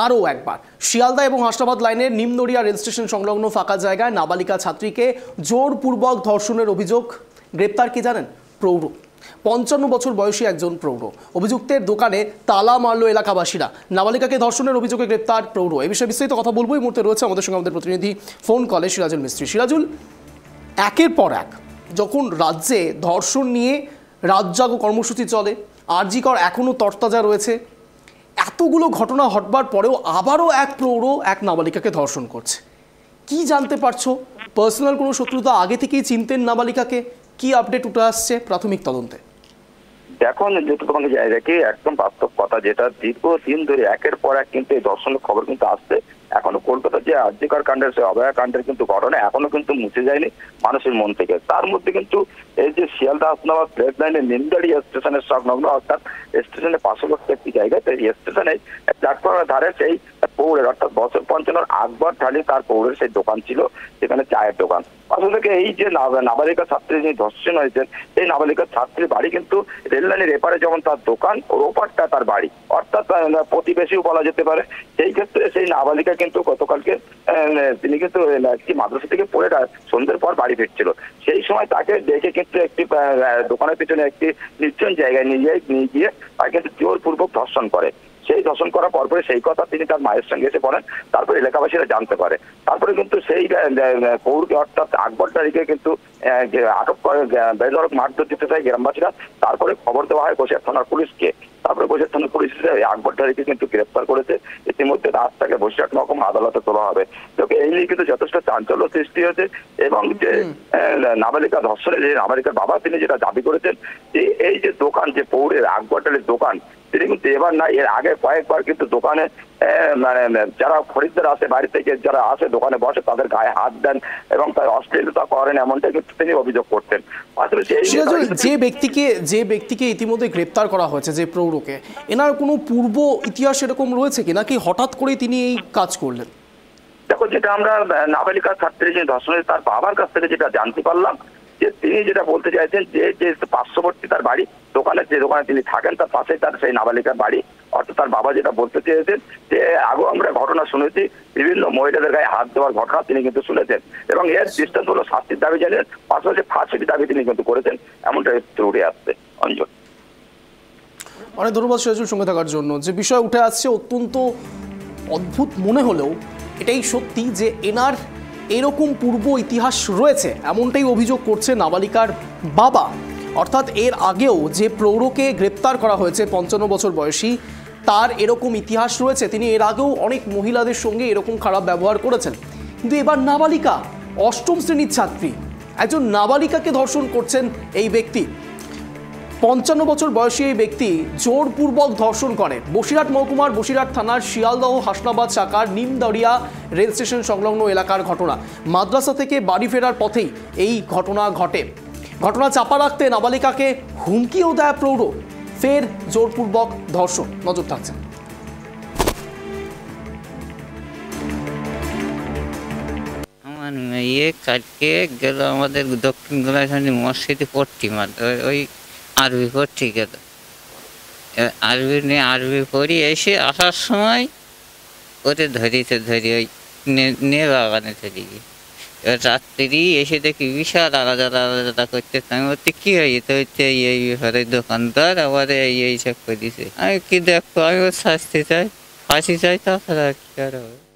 আরও একবার শিয়ালদা এবং হাসনাবাদ লাইনের নিমনড়িয়া রেল স্টেশন সংলগ্ন ফাঁকা জায়গায় নাবালিকা ছাত্রীকে জোরপূর্বক ধর্ষণের অভিযোগ। গ্রেপ্তার কি জানেন? প্রৌঢ় 55 বছর বয়সী একজন প্রৌঢ়। অভিযুক্তের দোকানে তালা মারল এলাকাবাসীরা। নাবালিকাকে ধর্ষণের অভিযোগে গ্রেপ্তার প্রৌঢ়। এই বিষয়ে বিস্তারিত কথা বলবো। এই মুহূর্তে রয়েছে আমাদের সঙ্গে আমাদের প্রতিনিধি ফোন কলে সিরাজুল মিস্ত্রি। সিরাজুল, একের পর এক যখন রাজ্যে ধর্ষণ নিয়ে রাতজাগো কর্মসূচি চলে, আরজি কর এখনও তরতাজা রয়েছে, এতগুলো ঘটনা ঘটবার পরেও আবারও এক প্রৌঢ় এক নাবালিকাকে ধর্ষণ করছে। কি জানতে পারছো? পার্সোনাল কোনো শত্রুতা আগে থেকেই চিনতেন নাবালিকাকে? কি আপডেট উঠে আসছে প্রাথমিক তদন্তে? দেখুন, যেহেতু তোমাকে যাই রাখি, একদম বাস্তব কথা, যেটা দীর্ঘদিন ধরে একের পর এক কিন্তু এই ধর্ষণের খবর কিন্তু আসছে। এখনো কলকাতার যে আরজিকর কাণ্ডের, সে অভয়া কাণ্ডের কিন্তু ঘটনা এখনো কিন্তু মুছে যায়নি মানুষের মন থেকে। তার মধ্যে কিন্তু এই যে শিয়ালদা হাসনাবাদ রেল লাইনের নিমদাড়িয়া স্টেশনের সংলগ্ন, অর্থাৎ স্টেশনের পার্শ্ববর্তী একটি জায়গায়, এই স্টেশনে প্ল্যাটফর্মের ধারে সেই পৌরের, অর্থাৎ বছর 55 আকবর ঢালি তার পৌরের সেই দোকান ছিল, সেখানে চায়ের দোকান। পাশে থেকে এই যে নাবালিকা ছাত্রী যিনি ধর্ষণ হয়েছেন, এই নাবালিকা ছাত্রীর বাড়ি কিন্তু রেল লাইনের এপারে যেমন তার দোকান, ওর ওপারটা তার বাড়ি, অর্থাৎ প্রতিবেশীও বলা যেতে পারে। সেই ক্ষেত্রে সেই নাবালিকা কিন্তু গতকালকে তিনি কিন্তু একটি মাদ্রাসা থেকে পড়ে সন্ধ্যের পর বাড়ি ফিরছিল। সেই সময় তাকে দেখে কিন্তু একটি দোকানের পিছনে একটি নির্জন জায়গায় নিয়ে গিয়ে তাকে কিন্তু জোরপূর্বক ধর্ষণ করে। সেই ধর্ষণ করার পরপরে সেই কথা তিনি তার মায়ের সঙ্গে এসে বলেন। তারপরে এলাকাবাসীরা জানতে পারে। তারপরে কিন্তু সেই পৌরকে, অর্থাৎ আকবর তারিখে কিন্তু আটক করে বেধড়ক মারধর দিতে চায় গ্রামবাসীরা। তারপরে খবর দেওয়া হয় বসিরহাট থানার পুলিশকে। তারপরে বসিরহাট থানার পুলিশ আকবর তারিখে কিন্তু গ্রেপ্তার করেছে। ইতিমধ্যে রাত তাকে বসিরহাট মহকুমা আদালতে তোলা হবে। এই নিয়ে কিন্তু যথেষ্ট চাঞ্চল্য সৃষ্টি হয়েছে। এবং যে নাবালিকা ধর্ষণের যে নাবালিকার বাবা, তিনি যেটা দাবি করেছেন যে এই যে দোকান, যে পৌরের আকবর তালির দোকান, তিনি কিন্তু এবার না, এর আগে কয়েকবার কিন্তু দোকানে মানে যারা খরিদ্দার আসে, বাড়ি থেকে যারা আসে দোকানে বসে, তাদের গায়ে হাত দেন এবং তার অশ্লীলতা করেন, এমনটা কিন্তু তিনি অভিযোগ করতেন। যে ব্যক্তিকে ইতিমধ্যে গ্রেপ্তার করা হয়েছে, যে প্রৌঢ়কে, এনার কোনো পূর্ব ইতিহাস এরকম রয়েছে কি, নাকি হঠাৎ করে তিনি এই কাজ করলেন? দেখো, যেটা আমরা নাবালিকা ছাত্রী যে ধর্ষণের তার বাবার কাছ থেকে যেটা জানতে পারলাম, যে তিনি যেটা বলতে চাইছেন যে পার্শ্ববর্তী তার বাড়ি, দোকানের যে দোকানে তিনি থাকেন তার পাশে তার সেই নাবালিকার বাড়ি। অর্থাৎ তার বাবা যেটা বলতে চেয়েছেন যে আগেও আমরা ঘটনা শুনেছি, বিভিন্ন মহিলাদের গায়ে হাত দেওয়ার ঘটনা তিনি কিন্তু শুনেছেন, এবং এর দৃষ্টান্তমূলক শাস্তির দাবি জানেন, পাশাপাশি ফাঁসির দাবি তিনি কিন্তু করেছেন, এমনটা উঠে আসছে। অঞ্জন, অনেক ধন্যবাদ সিরাজুল সঙ্গে থাকার জন্য। যে বিষয় উঠে আসছে অত্যন্ত অদ্ভুত মনে হলেও এটাই সত্যি যে এনার এরকম পূর্ব ইতিহাস রয়েছে, এমনটাই অভিযোগ করছে নাবালিকার বাবা। অর্থাৎ এর আগেও যে প্রৌঢ়কে গ্রেপ্তার করা হয়েছে 55 বছর বয়সী, তার এরকম ইতিহাস রয়েছে। তিনি এর আগেও অনেক মহিলাদের সঙ্গে এরকম খারাপ ব্যবহার করেছেন। কিন্তু এবার নাবালিকা, 8ম শ্রেণীর ছাত্রী, একজন নাবালিকাকে ধর্ষণ করছেন এই ব্যক্তি। 55 বছর বয়সী এই ব্যক্তি জোরপূর্বক ধর্ষণ করেন। বসিরহাট মহকুমার বসিরহাট থানার শিয়ালদহ হাসনাবাদ শাখার নিমদাড়িয়া রেল স্টেশন সংলগ্ন এলাকার ঘটনা। মাদ্রাসা থেকে বাড়ি ফেরার পথেই এই ঘটনা ঘটে। ঘটনা চাপা রাখতে নাবালিকাকে হুমকিও দেয় প্রৌঢ়। ফের জোরপূর্বক ধর্ষণ। নজর থাকছে। আমার মেয়ে কালকে গেল আমাদের দক্ষিণ গোলাঘাটি মসজিদে পড়তে, ওই আরবি পড়তে গেল। আরবি পড়ি এসে আসার সময় ওতে ধরি ওই নিয়ে বাগানে চলে গিয়ে রাত্রি এসে দেখি বিশাল আলাদা করতে। আমি বলতে কি হয়েছে? হচ্ছে এই ব্যাপারে দোকানদার আবার এই সব করে দিছে। আমি কি দেখো, আমি ওর শাস্তি চাই, ফাঁসি চাই, তাছাড়া কি আর হবে।